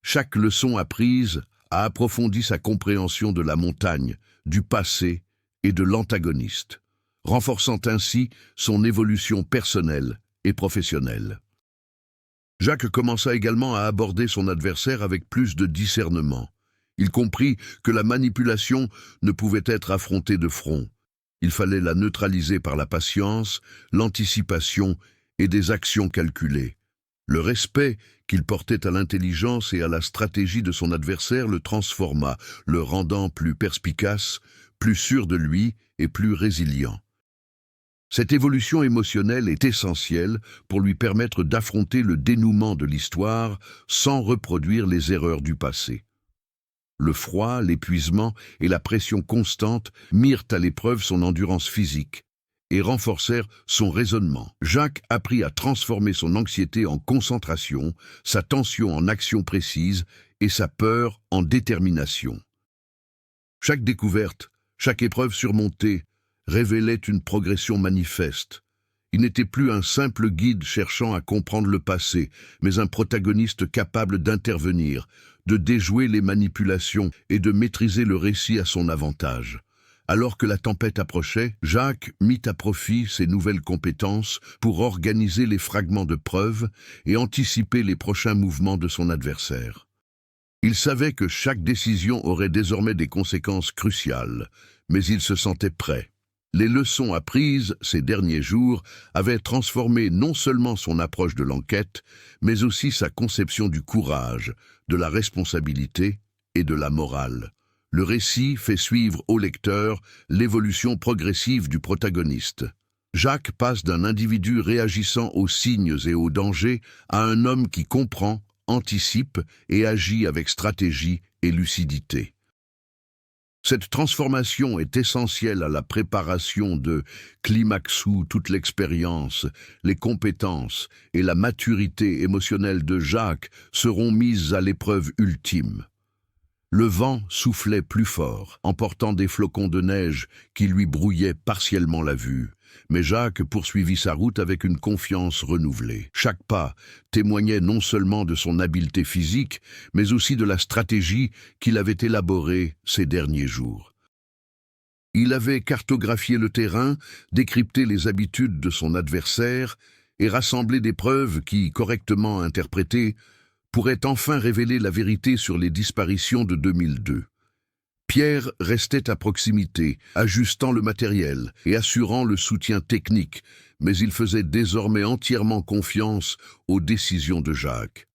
Chaque leçon apprise a approfondi sa compréhension de la montagne, du passé et de l'antagoniste, renforçant ainsi son évolution personnelle et professionnelle. Jacques commença également à aborder son adversaire avec plus de discernement. Il comprit que la manipulation ne pouvait être affrontée de front. Il fallait la neutraliser par la patience, l'anticipation et des actions calculées. Le respect qu'il portait à l'intelligence et à la stratégie de son adversaire le transforma, le rendant plus perspicace, plus sûr de lui et plus résilient. Cette évolution émotionnelle est essentielle pour lui permettre d'affronter le dénouement de l'histoire sans reproduire les erreurs du passé. Le froid, l'épuisement et la pression constante mirent à l'épreuve son endurance physique et renforcèrent son raisonnement. Jacques apprit à transformer son anxiété en concentration, sa tension en action précise et sa peur en détermination. Chaque découverte, chaque épreuve surmontée, révélait une progression manifeste. Il n'était plus un simple guide cherchant à comprendre le passé, mais un protagoniste capable d'intervenir, de déjouer les manipulations et de maîtriser le récit à son avantage. Alors que la tempête approchait, Jacques mit à profit ses nouvelles compétences pour organiser les fragments de preuves et anticiper les prochains mouvements de son adversaire. Il savait que chaque décision aurait désormais des conséquences cruciales, mais il se sentait prêt. Les leçons apprises ces derniers jours avaient transformé non seulement son approche de l'enquête, mais aussi sa conception du courage, de la responsabilité et de la morale. Le récit fait suivre au lecteur l'évolution progressive du protagoniste. Jacques passe d'un individu réagissant aux signes et aux dangers à un homme qui comprend, anticipe et agit avec stratégie et lucidité. Cette transformation est essentielle à la préparation de climax où toute l'expérience, les compétences et la maturité émotionnelle de Jacques seront mises à l'épreuve ultime. Le vent soufflait plus fort, emportant des flocons de neige qui lui brouillaient partiellement la vue. Mais Jacques poursuivit sa route avec une confiance renouvelée. Chaque pas témoignait non seulement de son habileté physique, mais aussi de la stratégie qu'il avait élaborée ces derniers jours. Il avait cartographié le terrain, décrypté les habitudes de son adversaire et rassemblé des preuves qui, correctement interprétées, pourraient enfin révéler la vérité sur les disparitions de 2002. Pierre restait à proximité, ajustant le matériel et assurant le soutien technique, mais il faisait désormais entièrement confiance aux décisions de Jacques.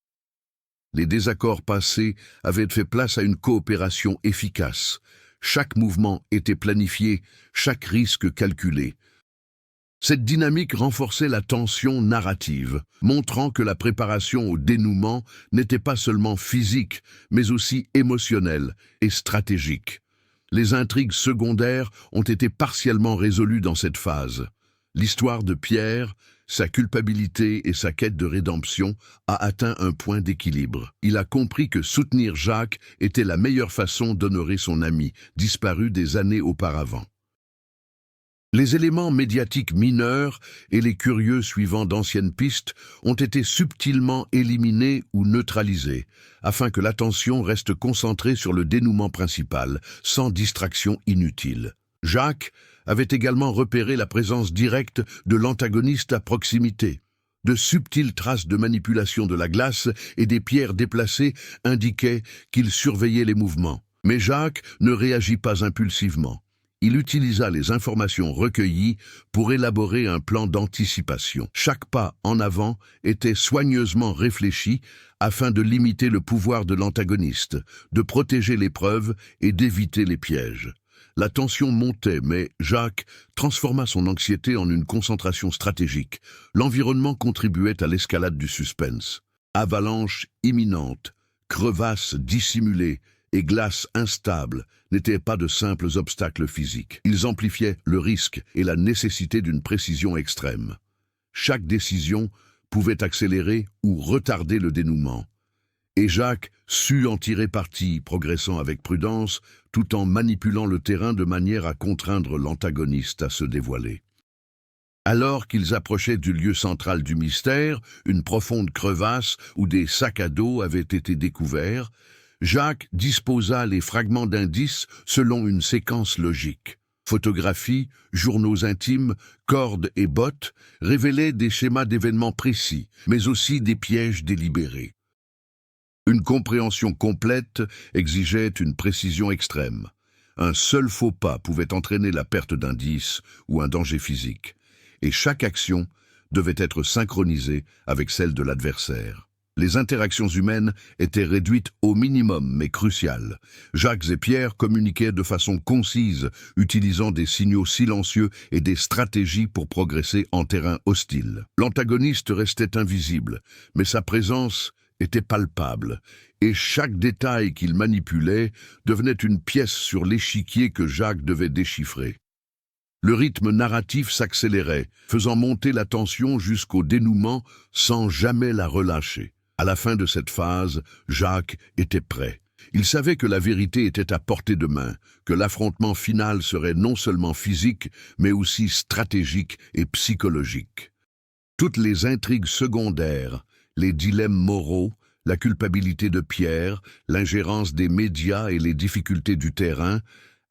Les désaccords passés avaient fait place à une coopération efficace. Chaque mouvement était planifié, chaque risque calculé. Cette dynamique renforçait la tension narrative, montrant que la préparation au dénouement n'était pas seulement physique, mais aussi émotionnelle et stratégique. Les intrigues secondaires ont été partiellement résolues dans cette phase. L'histoire de Pierre, sa culpabilité et sa quête de rédemption a atteint un point d'équilibre. Il a compris que soutenir Jacques était la meilleure façon d'honorer son ami, disparu des années auparavant. Les éléments médiatiques mineurs et les curieux suivant d'anciennes pistes ont été subtilement éliminés ou neutralisés, afin que l'attention reste concentrée sur le dénouement principal, sans distraction inutile. Jacques avait également repéré la présence directe de l'antagoniste à proximité. De subtiles traces de manipulation de la glace et des pierres déplacées indiquaient qu'il surveillait les mouvements. Mais Jacques ne réagit pas impulsivement. Il utilisa les informations recueillies pour élaborer un plan d'anticipation. Chaque pas en avant était soigneusement réfléchi afin de limiter le pouvoir de l'antagoniste, de protéger les preuves et d'éviter les pièges. La tension montait, mais Jacques transforma son anxiété en une concentration stratégique. L'environnement contribuait à l'escalade du suspense. Avalanche imminente, crevasses dissimulées et glace instable n'étaient pas de simples obstacles physiques. Ils amplifiaient le risque et la nécessité d'une précision extrême. Chaque décision pouvait accélérer ou retarder le dénouement. Et Jacques sut en tirer parti, progressant avec prudence, tout en manipulant le terrain de manière à contraindre l'antagoniste à se dévoiler. Alors qu'ils approchaient du lieu central du mystère, une profonde crevasse où des sacs à dos avaient été découverts, Jacques disposa les fragments d'indices selon une séquence logique. Photographies, journaux intimes, cordes et bottes révélaient des schémas d'événements précis, mais aussi des pièges délibérés. Une compréhension complète exigeait une précision extrême. Un seul faux pas pouvait entraîner la perte d'indices ou un danger physique, et chaque action devait être synchronisée avec celle de l'adversaire. Les interactions humaines étaient réduites au minimum mais cruciales. Jacques et Pierre communiquaient de façon concise, utilisant des signaux silencieux et des stratégies pour progresser en terrain hostile. L'antagoniste restait invisible, mais sa présence était palpable, et chaque détail qu'il manipulait devenait une pièce sur l'échiquier que Jacques devait déchiffrer. Le rythme narratif s'accélérait, faisant monter la tension jusqu'au dénouement sans jamais la relâcher. À la fin de cette phase, Jacques était prêt. Il savait que la vérité était à portée de main, que l'affrontement final serait non seulement physique, mais aussi stratégique et psychologique. Toutes les intrigues secondaires, les dilemmes moraux, la culpabilité de Pierre, l'ingérence des médias et les difficultés du terrain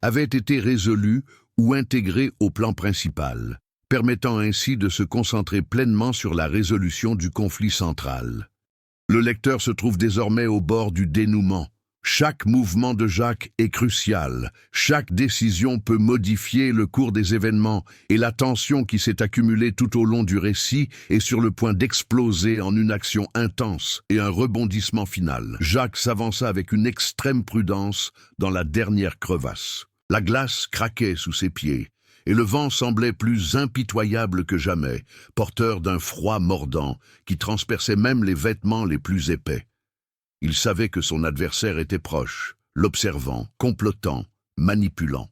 avaient été résolues ou intégrées au plan principal, permettant ainsi de se concentrer pleinement sur la résolution du conflit central. Le lecteur se trouve désormais au bord du dénouement. Chaque mouvement de Jacques est crucial. Chaque décision peut modifier le cours des événements et la tension qui s'est accumulée tout au long du récit est sur le point d'exploser en une action intense et un rebondissement final. Jacques s'avança avec une extrême prudence dans la dernière crevasse. La glace craquait sous ses pieds et le vent semblait plus impitoyable que jamais, porteur d'un froid mordant qui transperçait même les vêtements les plus épais. Il savait que son adversaire était proche, l'observant, complotant, manipulant.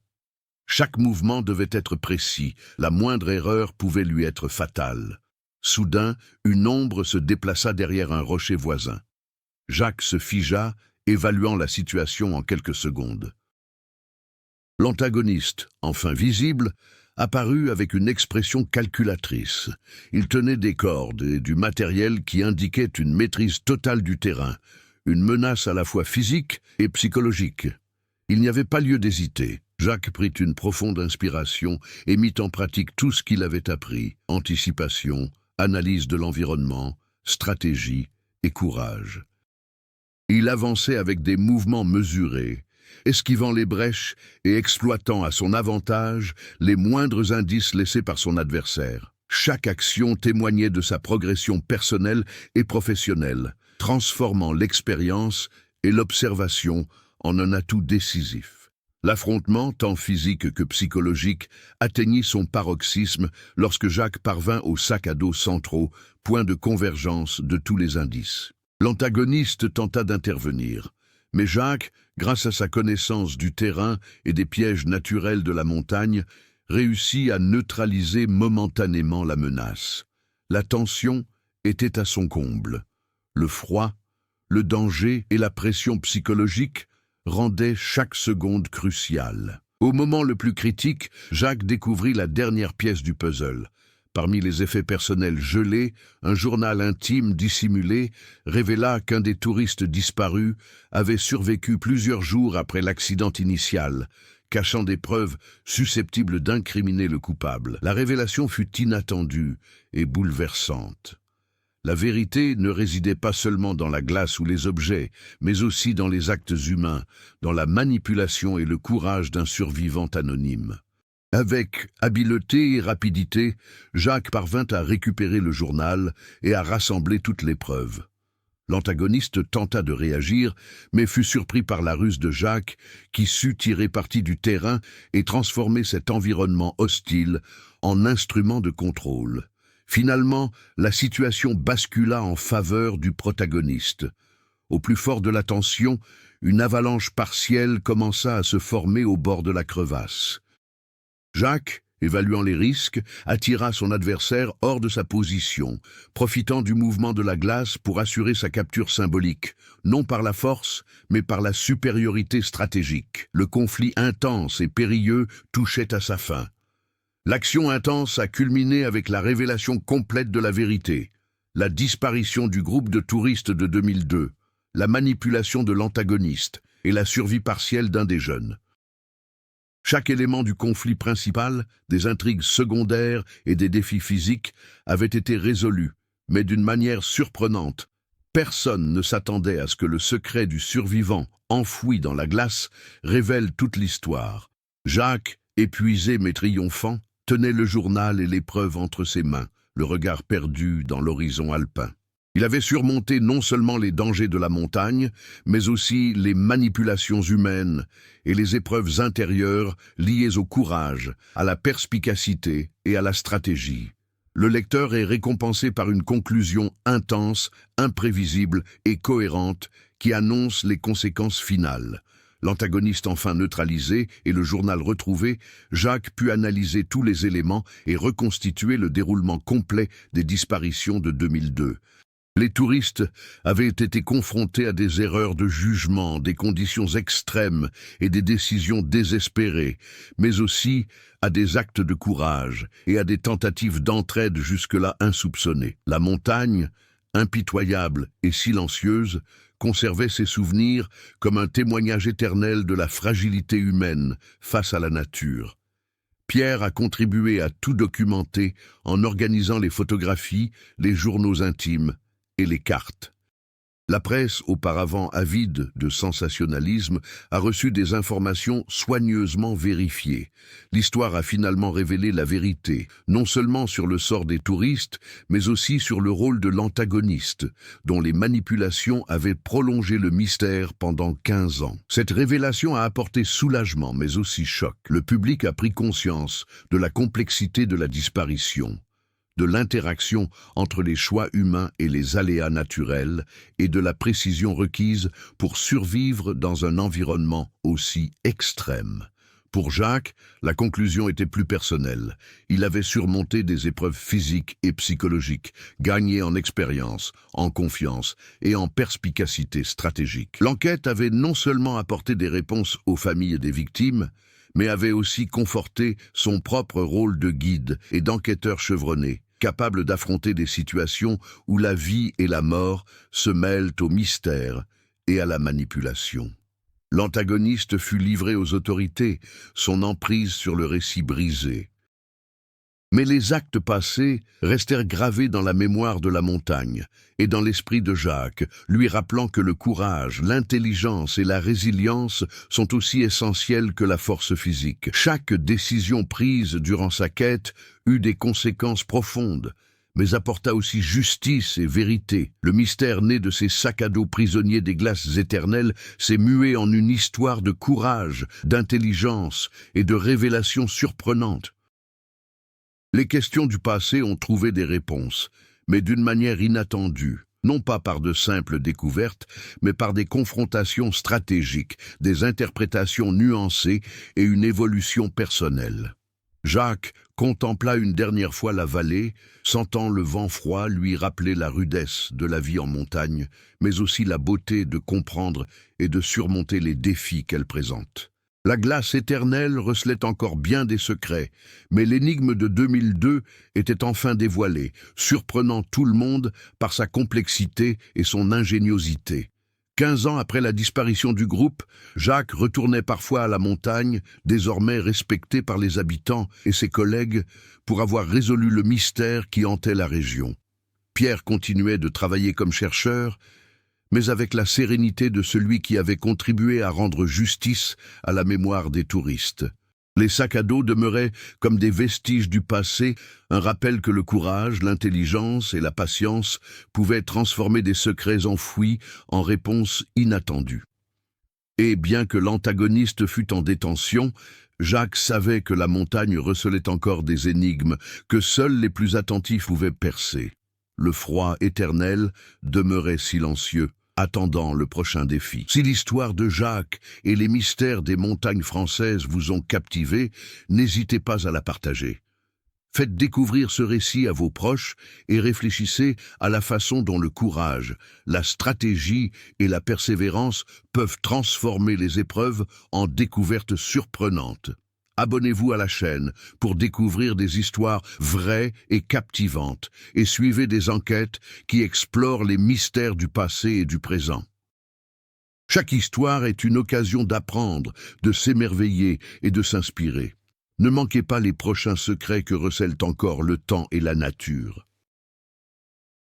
Chaque mouvement devait être précis, la moindre erreur pouvait lui être fatale. Soudain, une ombre se déplaça derrière un rocher voisin. Jacques se figea, évaluant la situation en quelques secondes. L'antagoniste, enfin visible, apparut avec une expression calculatrice. Il tenait des cordes et du matériel qui indiquait une maîtrise totale du terrain, une menace à la fois physique et psychologique. Il n'y avait pas lieu d'hésiter. Jacques prit une profonde inspiration et mit en pratique tout ce qu'il avait appris: anticipation, analyse de l'environnement, stratégie et courage. Il avançait avec des mouvements mesurés, esquivant les brèches et exploitant à son avantage les moindres indices laissés par son adversaire. Chaque action témoignait de sa progression personnelle et professionnelle, transformant l'expérience et l'observation en un atout décisif. L'affrontement, tant physique que psychologique, atteignit son paroxysme lorsque Jacques parvint aux sacs à dos centraux, point de convergence de tous les indices. L'antagoniste tenta d'intervenir, mais Jacques, grâce à sa connaissance du terrain et des pièges naturels de la montagne, réussit à neutraliser momentanément la menace. La tension était à son comble. Le froid, le danger et la pression psychologique rendaient chaque seconde cruciale. Au moment le plus critique, Jacques découvrit la dernière pièce du puzzle. Parmi les effets personnels gelés, un journal intime dissimulé révéla qu'un des touristes disparus avait survécu plusieurs jours après l'accident initial, cachant des preuves susceptibles d'incriminer le coupable. La révélation fut inattendue et bouleversante. La vérité ne résidait pas seulement dans la glace ou les objets, mais aussi dans les actes humains, dans la manipulation et le courage d'un survivant anonyme. Avec habileté et rapidité, Jacques parvint à récupérer le journal et à rassembler toutes les preuves. L'antagoniste tenta de réagir, mais fut surpris par la ruse de Jacques, qui sut tirer parti du terrain et transformer cet environnement hostile en instrument de contrôle. Finalement, la situation bascula en faveur du protagoniste. Au plus fort de la tension, une avalanche partielle commença à se former au bord de la crevasse. Jacques, évaluant les risques, attira son adversaire hors de sa position, profitant du mouvement de la glace pour assurer sa capture symbolique, non par la force, mais par la supériorité stratégique. Le conflit intense et périlleux touchait à sa fin. L'action intense a culminé avec la révélation complète de la vérité, la disparition du groupe de touristes de 2002, la manipulation de l'antagoniste et la survie partielle d'un des jeunes. Chaque élément du conflit principal, des intrigues secondaires et des défis physiques avait été résolu, mais d'une manière surprenante. Personne ne s'attendait à ce que le secret du survivant, enfoui dans la glace, révèle toute l'histoire. Jacques, épuisé mais triomphant, tenait le journal et l'épreuve entre ses mains, le regard perdu dans l'horizon alpin. Il avait surmonté non seulement les dangers de la montagne, mais aussi les manipulations humaines et les épreuves intérieures liées au courage, à la perspicacité et à la stratégie. Le lecteur est récompensé par une conclusion intense, imprévisible et cohérente qui annonce les conséquences finales. L'antagoniste enfin neutralisé et le journal retrouvé, Jacques put analyser tous les éléments et reconstituer le déroulement complet des disparitions de 2002. Les touristes avaient été confrontés à des erreurs de jugement, des conditions extrêmes et des décisions désespérées, mais aussi à des actes de courage et à des tentatives d'entraide jusque-là insoupçonnées. La montagne, impitoyable et silencieuse, conservait ses souvenirs comme un témoignage éternel de la fragilité humaine face à la nature. Pierre a contribué à tout documenter en organisant les photographies, les journaux intimes et les cartes. La presse, auparavant avide de sensationnalisme, a reçu des informations soigneusement vérifiées. L'histoire a finalement révélé la vérité, non seulement sur le sort des touristes, mais aussi sur le rôle de l'antagoniste, dont les manipulations avaient prolongé le mystère pendant 15 ans. Cette révélation a apporté soulagement, mais aussi choc. Le public a pris conscience de la complexité de la disparition, de l'interaction entre les choix humains et les aléas naturels et de la précision requise pour survivre dans un environnement aussi extrême. Pour Jacques, la conclusion était plus personnelle. Il avait surmonté des épreuves physiques et psychologiques, gagné en expérience, en confiance et en perspicacité stratégique. L'enquête avait non seulement apporté des réponses aux familles des victimes, mais avait aussi conforté son propre rôle de guide et d'enquêteur chevronné, capable d'affronter des situations où la vie et la mort se mêlent au mystère et à la manipulation. L'antagoniste fut livré aux autorités, son emprise sur le récit brisé. Mais les actes passés restèrent gravés dans la mémoire de la montagne et dans l'esprit de Jacques, lui rappelant que le courage, l'intelligence et la résilience sont aussi essentiels que la force physique. Chaque décision prise durant sa quête eut des conséquences profondes, mais apporta aussi justice et vérité. Le mystère né de ces sacs à dos prisonniers des glaces éternelles s'est mué en une histoire de courage, d'intelligence et de révélations surprenantes. Les questions du passé ont trouvé des réponses, mais d'une manière inattendue, non pas par de simples découvertes, mais par des confrontations stratégiques, des interprétations nuancées et une évolution personnelle. Jacques contempla une dernière fois la vallée, sentant le vent froid lui rappeler la rudesse de la vie en montagne, mais aussi la beauté de comprendre et de surmonter les défis qu'elle présente. La glace éternelle recelait encore bien des secrets, mais l'énigme de 2002 était enfin dévoilée, surprenant tout le monde par sa complexité et son ingéniosité. 15 ans après la disparition du groupe, Jacques retournait parfois à la montagne, désormais respecté par les habitants et ses collègues, pour avoir résolu le mystère qui hantait la région. Pierre continuait de travailler comme chercheur, mais avec la sérénité de celui qui avait contribué à rendre justice à la mémoire des touristes. Les sacs à dos demeuraient comme des vestiges du passé, un rappel que le courage, l'intelligence et la patience pouvaient transformer des secrets enfouis en réponses inattendues. Et bien que l'antagoniste fût en détention, Jacques savait que la montagne recelait encore des énigmes que seuls les plus attentifs pouvaient percer. Le froid éternel demeurait silencieux, attendant le prochain défi. Si l'histoire de Jacques et les mystères des montagnes françaises vous ont captivé, n'hésitez pas à la partager. Faites découvrir ce récit à vos proches et réfléchissez à la façon dont le courage, la stratégie et la persévérance peuvent transformer les épreuves en découvertes surprenantes. Abonnez-vous à la chaîne pour découvrir des histoires vraies et captivantes et suivez des enquêtes qui explorent les mystères du passé et du présent. Chaque histoire est une occasion d'apprendre, de s'émerveiller et de s'inspirer. Ne manquez pas les prochains secrets que recèlent encore le temps et la nature.